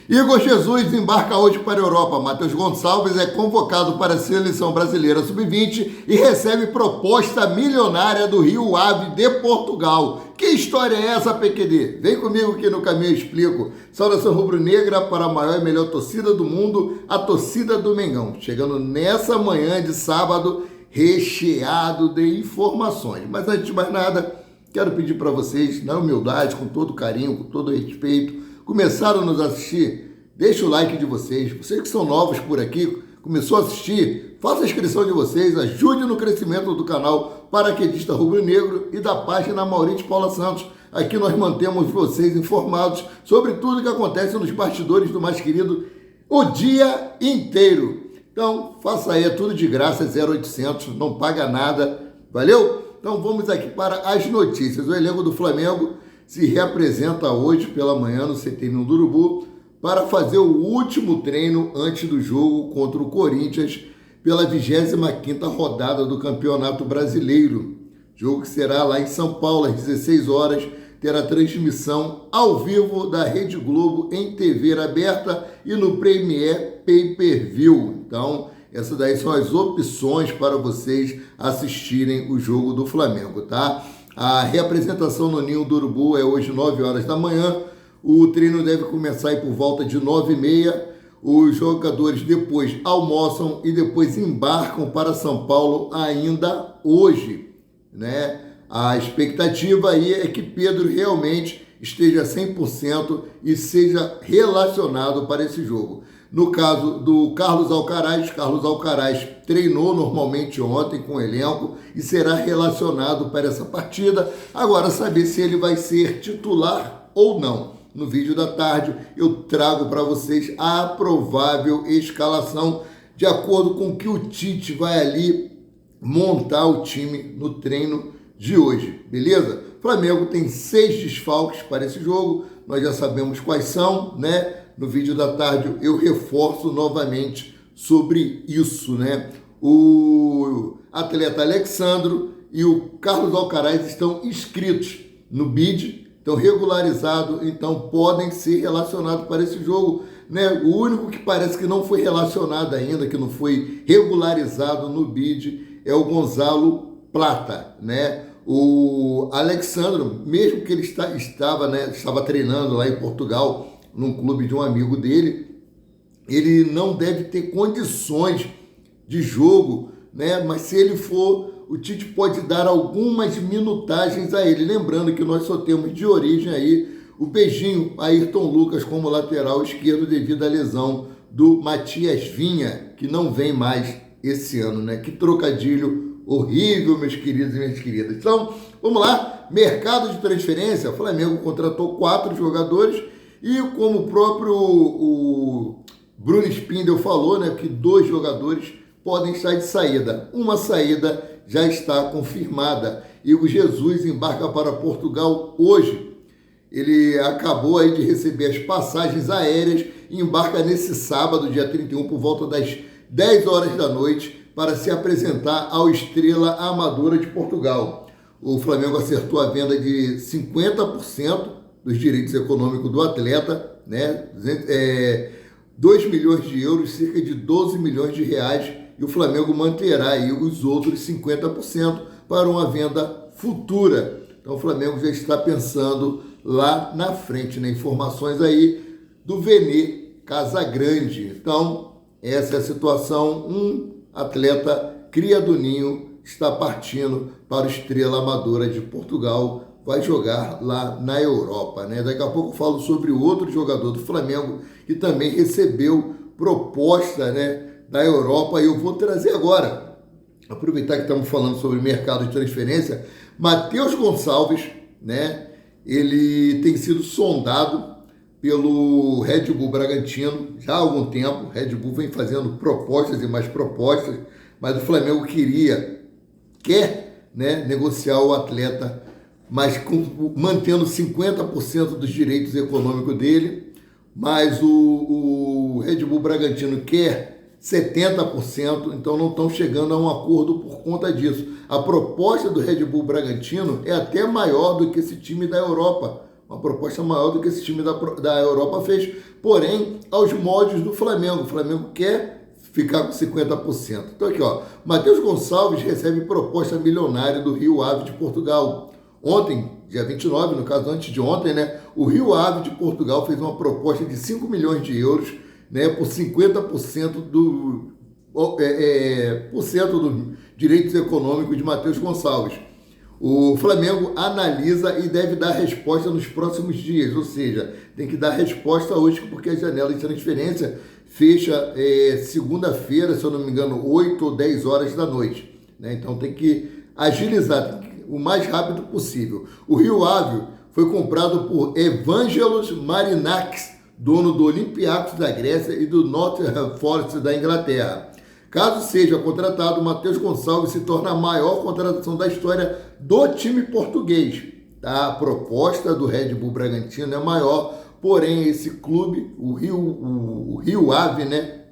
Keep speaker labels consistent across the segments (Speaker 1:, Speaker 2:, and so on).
Speaker 1: Igor Jesus embarca hoje para a Europa. Matheus Gonçalves é convocado para a Seleção Brasileira Sub-20 e recebe proposta milionária do Rio Ave de Portugal. Que história é essa, PQD? Vem comigo que no caminho eu explico. Saudação rubro-negra para a maior e melhor torcida do mundo, a torcida do Mengão. Chegando nessa manhã de sábado, recheado de informações. Mas antes de mais nada, quero pedir para vocês, na humildade, com todo carinho, com todo respeito, começaram a nos assistir, deixa o like de vocês. Vocês que são novos por aqui, começou a assistir, faça a inscrição de vocês, ajude no crescimento do canal Paraquedista Rubro-Negro e da página Maurício Paula Santos. Aqui nós mantemos vocês informados sobre tudo que acontece nos bastidores do mais querido o dia inteiro. Então, faça aí, é tudo de graça, 0800, não paga nada, valeu? Então vamos aqui para as notícias. O elenco do Flamengo se reapresenta hoje pela manhã no CT do Urubu para fazer o último treino antes do jogo contra o Corinthians pela 25ª rodada do Campeonato Brasileiro. Jogo que será lá em São Paulo, às 16 horas, terá transmissão ao vivo da Rede Globo em TV aberta e no Premier Pay-Per-View. Então, essas daí são as opções para vocês assistirem o jogo do Flamengo, tá? A reapresentação no Ninho do Urubu é hoje 9 horas da manhã. O treino deve começar aí por volta de 9h30. Os jogadores depois almoçam e depois embarcam para São Paulo ainda hoje, né? A expectativa aí é que Pedro realmente esteja 100% e seja relacionado para esse jogo. No caso do Carlos Alcaraz treinou normalmente ontem com o elenco e será relacionado para essa partida. Agora, saber se ele vai ser titular ou não. No vídeo da tarde eu trago para vocês a provável escalação de acordo com o que o Tite vai ali montar o time no treino de hoje, beleza? O Flamengo tem 6 desfalques para esse jogo, nós já sabemos quais são, né? No vídeo da tarde eu reforço novamente sobre isso, né? O atleta Alexandro e o Carlos Alcaraz estão inscritos no BID, estão regularizados, então podem ser relacionados para esse jogo, né? O único que parece que não foi relacionado ainda, que não foi regularizado no BID, é o Gonzalo Plata, né? O Alexandro, mesmo que ele estava treinando lá em Portugal, num clube de um amigo dele, ele não deve ter condições de jogo, né? Mas se ele for, o Tite pode dar algumas minutagens a ele. Lembrando que nós só temos de origem aí o beijinho Ayrton Lucas como lateral esquerdo devido à lesão do Matias Vinha, que não vem mais esse ano, né? Que trocadilho horrível, meus queridos e minhas queridas. Então, vamos lá. Mercado de transferência, o Flamengo contratou 4 jogadores e como o próprio o Bruno Spindel falou, né, que 2 jogadores podem estar de saída. Uma saída já está confirmada. Igor Jesus embarca para Portugal hoje. Ele acabou aí de receber as passagens aéreas e embarca nesse sábado, dia 31, por volta das 10 horas da noite, para se apresentar ao Estrela Amadora de Portugal. O Flamengo acertou a venda de 50% dos direitos econômicos do atleta, né? 2 milhões de euros, cerca de 12 milhões de reais, e o Flamengo manterá aí os outros 50% para uma venda futura. Então o Flamengo já está pensando lá na frente, né? Informações aí do Vene Casagrande. Então, essa é a situação. Um atleta cria do Ninho está partindo para o Estrela Amadora de Portugal, vai jogar lá na Europa, né? Daqui a pouco eu falo sobre o outro jogador do Flamengo que também recebeu proposta, né, da Europa, e eu vou trazer agora, aproveitar que estamos falando sobre mercado de transferência, Matheus Gonçalves, né? Ele tem sido sondado pelo Red Bull Bragantino já há algum tempo. O Red Bull vem fazendo propostas e mais propostas, mas o Flamengo quer, né, negociar o atleta, mas mantendo 50% dos direitos econômicos dele, mas o Red Bull Bragantino quer 70%, então não estão chegando a um acordo por conta disso. A proposta do Red Bull Bragantino é até maior do que esse time da Europa, uma proposta maior do que esse time da Europa fez, porém, aos moldes do Flamengo. O Flamengo quer ficar com 50%. Então aqui, ó, Matheus Gonçalves recebe proposta milionária do Rio Ave de Portugal. Ontem, dia 29, no caso antes de ontem, né, o Rio Ave de Portugal fez uma proposta de 5 milhões de euros, né, por 50% dos direitos econômicos de Matheus Gonçalves. O Flamengo analisa e deve dar resposta nos próximos dias, ou seja, tem que dar resposta hoje, porque a janela de transferência fecha segunda-feira, se eu não me engano, 8 ou 10 horas da noite, né? Então tem que agilizar o mais rápido possível. O Rio Ave foi comprado por Evangelos Marinakis, dono do Olympiacos da Grécia e do Nottingham Forest da Inglaterra. Caso seja contratado, Matheus Gonçalves se torna a maior contratação da história do time português. Tá? A proposta do Red Bull Bragantino é maior, porém esse clube, o Rio Ave, né,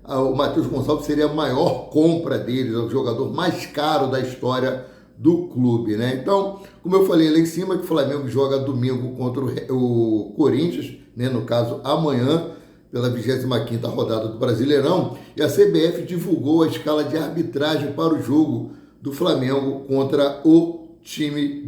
Speaker 1: o Matheus Gonçalves seria a maior compra deles, é o jogador mais caro da história do clube, né? Então, como eu falei lá em cima, que o Flamengo joga domingo contra o Corinthians, né, no caso amanhã, pela 25ª rodada do Brasileirão, e a CBF divulgou a escala de arbitragem para o jogo do Flamengo contra o time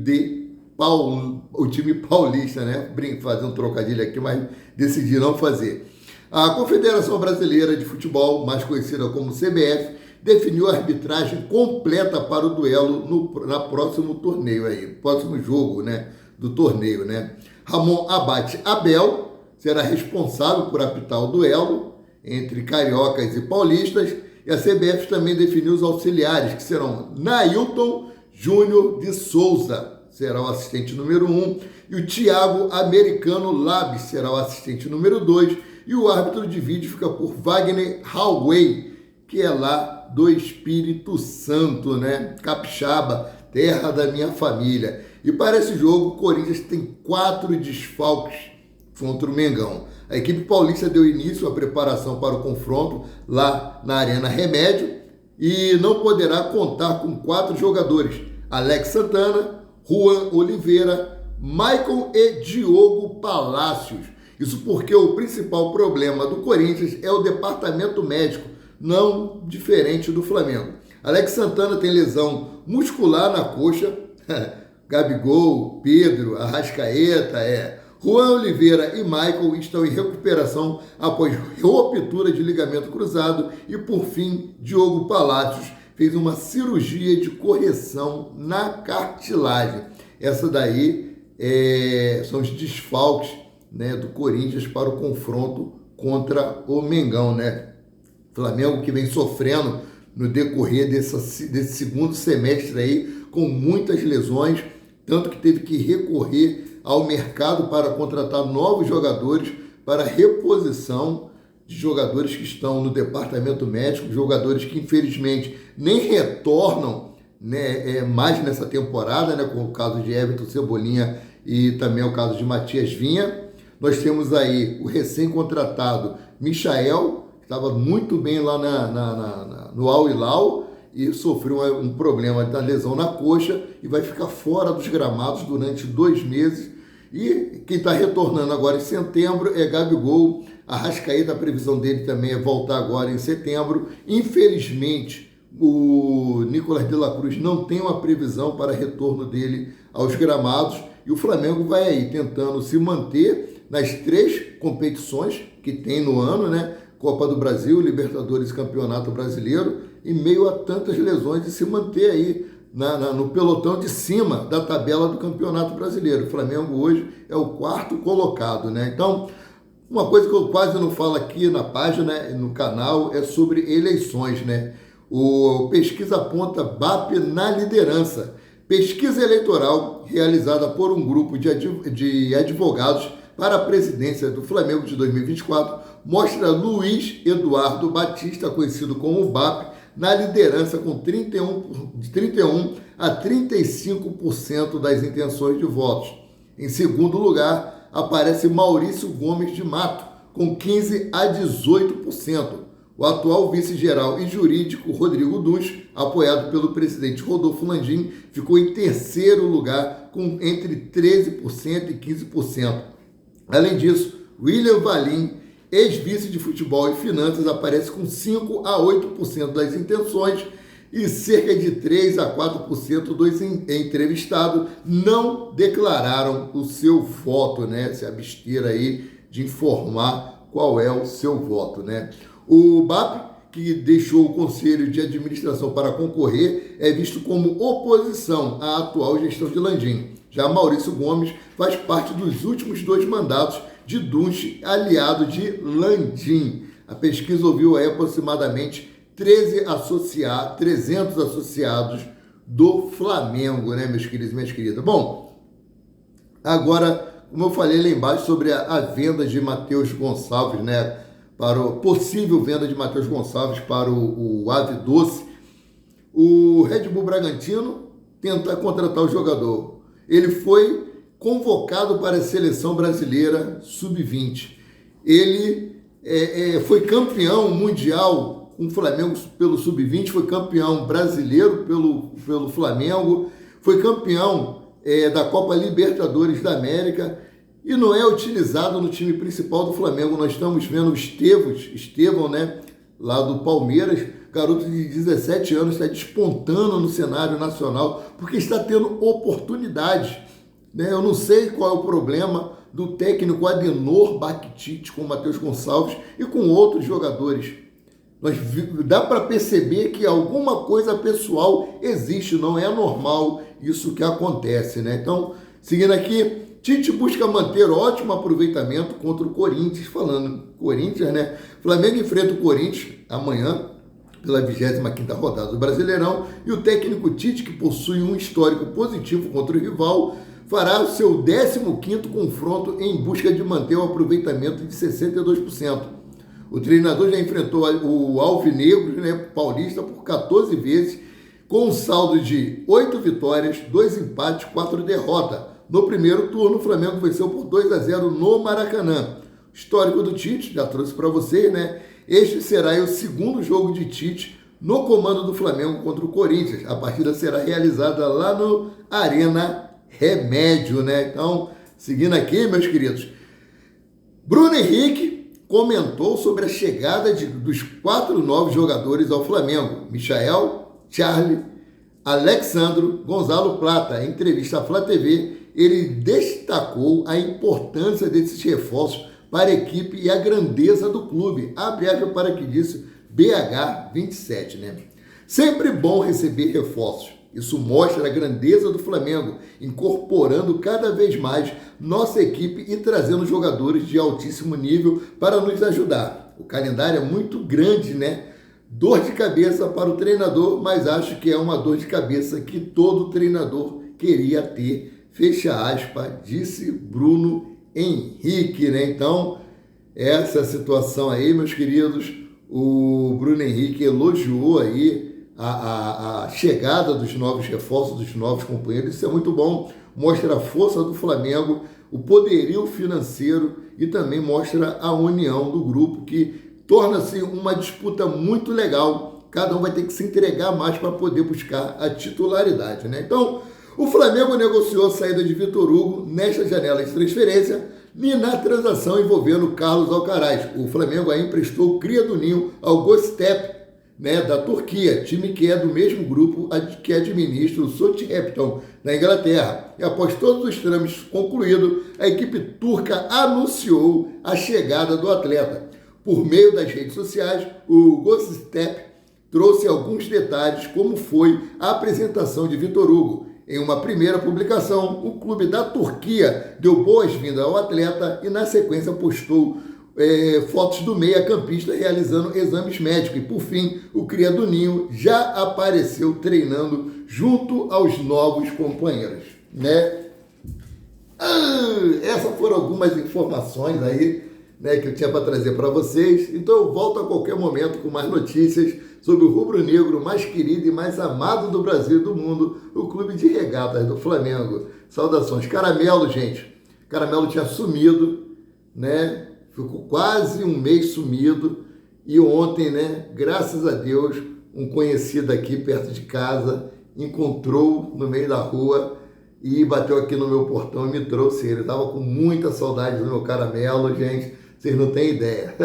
Speaker 1: paulista, né? Fazer um trocadilho aqui, mas decidi não fazer. A Confederação Brasileira de Futebol, mais conhecida como CBF, definiu a arbitragem completa para o duelo na próximo torneio aí, próximo jogo, né, do torneio, né? Ramon Abate Abel será responsável por apitar o duelo entre cariocas e paulistas, e a CBF também definiu os auxiliares, que serão Nailton Júnior de Souza, será o assistente número 1, e o Thiago Americano Labs será o assistente número 2, e o árbitro de vídeo fica por Wagner Hallway, que é lá do Espírito Santo, né? Capixaba, terra da minha família. E para esse jogo, o Corinthians tem 4 desfalques contra o Mengão. A equipe paulista deu início à preparação para o confronto lá na Arena Remédio e não poderá contar com 4 jogadores: Alex Santana, Juan Oliveira, Maicon e Diogo Palácios. Isso porque o principal problema do Corinthians é o departamento médico, não diferente do Flamengo. Alex Santana tem lesão muscular na coxa, Gabigol, Pedro, Arrascaeta, Juan Oliveira e Michael estão em recuperação após ruptura de ligamento cruzado e, por fim, Diogo Palácios fez uma cirurgia de correção na cartilagem. Essa daí são os desfalques, né, do Corinthians para o confronto contra o Mengão, né? Flamengo que vem sofrendo no decorrer desse segundo semestre aí, com muitas lesões, tanto que teve que recorrer ao mercado para contratar novos jogadores para reposição de jogadores que estão no departamento médico, jogadores que infelizmente nem retornam, né, mais nessa temporada, né, como o caso de Everton Cebolinha e também o caso de Matias Vinha. Nós temos aí o recém-contratado Michael, que estava muito bem lá no Al Hilal, e sofreu um problema da lesão na coxa e vai ficar fora dos gramados durante 2 meses. E quem está retornando agora em setembro é Gabigol. Arrascaeta, a previsão dele também é voltar agora em setembro. Infelizmente, o Nicolas de la Cruz não tem uma previsão para retorno dele aos gramados, e o Flamengo vai aí tentando se manter nas 3 competições que tem no ano, né? Copa do Brasil, Libertadores e Campeonato Brasileiro, em meio a tantas lesões, e se manter aí no pelotão de cima da tabela do Campeonato Brasileiro. O Flamengo hoje é o 4º colocado, né? Então, uma coisa que eu quase não falo aqui na página, no canal, é sobre eleições, né? O pesquisa aponta BAP na liderança. Pesquisa eleitoral realizada por um grupo de advogados para a presidência do Flamengo de 2024 mostra Luiz Eduardo Batista, conhecido como BAP, na liderança com 31 a 35% das intenções de votos. Em segundo lugar, aparece Maurício Gomes de Mato, com 15 a 18%. O atual vice-geral e jurídico Rodrigo Duns, apoiado pelo presidente Rodolfo Landim, ficou em terceiro lugar com entre 13% e 15%. Além disso, William Valim, ex-vice de futebol e finanças, aparece com 5 a 8% das intenções e cerca de 3 a 4% dos entrevistados não declararam o seu voto, né? Se abster aí de informar qual é o seu voto, né? O BAP, que deixou o Conselho de Administração para concorrer, é visto como oposição à atual gestão de Landim. Já Maurício Gomes faz parte dos últimos 2 mandatos de Duns, aliado de Landim. A pesquisa ouviu aí aproximadamente 300 associados do Flamengo, né, meus queridos e minhas queridas? Bom, agora, como eu falei lá embaixo sobre a venda de Matheus Gonçalves, né, para a possível venda de Matheus Gonçalves para o Ave Doce, o Red Bull Bragantino tenta contratar o jogador. Ele foi convocado para a seleção brasileira sub-20. Ele foi campeão mundial com o Flamengo pelo sub-20, foi campeão brasileiro pelo Flamengo, foi campeão da Copa Libertadores da América e não é utilizado no time principal do Flamengo. Nós estamos vendo o Estevão, né, lá do Palmeiras, garoto de 17 anos, está despontando no cenário nacional porque está tendo oportunidade, né? Eu não sei qual é o problema do técnico Adenor Bactite com o Matheus Gonçalves e com outros jogadores. Dá para perceber que alguma coisa pessoal existe, não é normal isso que acontece, né? Então, seguindo aqui, Tite busca manter ótimo aproveitamento contra o Corinthians, falando Corinthians, né? Flamengo enfrenta o Corinthians amanhã, pela 25ª rodada do Brasileirão, e o técnico Tite, que possui um histórico positivo contra o rival, fará o seu 15º confronto em busca de manter o aproveitamento de 62%. O treinador já enfrentou o Alvinegro, né, paulista, por 14 vezes, com um saldo de 8 vitórias, 2 empates, 4 derrotas. No primeiro turno, o Flamengo venceu por 2-0 no Maracanã. Histórico do Tite, já trouxe para vocês, né? Este será o segundo jogo de Tite no comando do Flamengo contra o Corinthians. A partida será realizada lá no Arena Remédio, né? Então, seguindo aqui, meus queridos, Bruno Henrique comentou sobre a chegada dos 4 novos jogadores ao Flamengo: Michael, Charlie, Alexandro, Gonzalo Plata. Em entrevista à Flá TV, ele destacou a importância desses reforços para a equipe e a grandeza do clube. Abre aspas para que disse BH27, né? Sempre bom receber reforços. Isso mostra a grandeza do Flamengo, incorporando cada vez mais nossa equipe e trazendo jogadores de altíssimo nível para nos ajudar. O calendário é muito grande, né? Dor de cabeça para o treinador, mas acho que é uma dor de cabeça que todo treinador queria ter. Fecha aspas, disse Bruno Henrique, né? Então, essa situação aí, meus queridos, o Bruno Henrique elogiou aí a chegada dos novos reforços, dos novos companheiros. Isso é muito bom, mostra a força do Flamengo, o poderio financeiro e também mostra a união do grupo, que torna-se uma disputa muito legal. Cada um vai ter que se entregar mais para poder buscar a titularidade, né? Então, o Flamengo negociou a saída de Vitor Hugo nesta janela de transferência e na transação envolvendo Carlos Alcaraz. O Flamengo aí emprestou o cria do ninho ao Göztepe, né, da Turquia, time que é do mesmo grupo que administra o Southampton, na Inglaterra. E após todos os trâmites concluídos, a equipe turca anunciou a chegada do atleta. Por meio das redes sociais, o Göztepe trouxe alguns detalhes, como foi a apresentação de Vitor Hugo. Em uma primeira publicação, o clube da Turquia deu boas-vindas ao atleta e, na sequência, postou fotos do meia-campista realizando exames médicos. E, por fim, o cria do ninho já apareceu treinando junto aos novos companheiros, né? Essas foram algumas informações aí, né, que eu tinha para trazer para vocês. Então eu volto a qualquer momento com mais notícias sobre o rubro-negro mais querido e mais amado do Brasil e do mundo, o Clube de Regatas do Flamengo. Saudações. Caramelo, gente. Caramelo tinha sumido, né? Ficou quase um mês sumido E ontem, né, graças a Deus, um conhecido aqui perto de casa encontrou no meio da rua e bateu aqui no meu portão e me trouxe ele. Eu estava com muita saudade do meu caramelo, gente, vocês não têm ideia.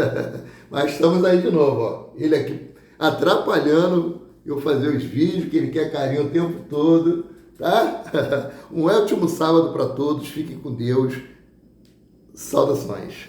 Speaker 1: Mas estamos aí de novo, ó. Ele aqui atrapalhando eu fazer os vídeos, que ele quer carinho o tempo todo, tá? Um ótimo sábado para todos, fiquem com Deus. Saudações.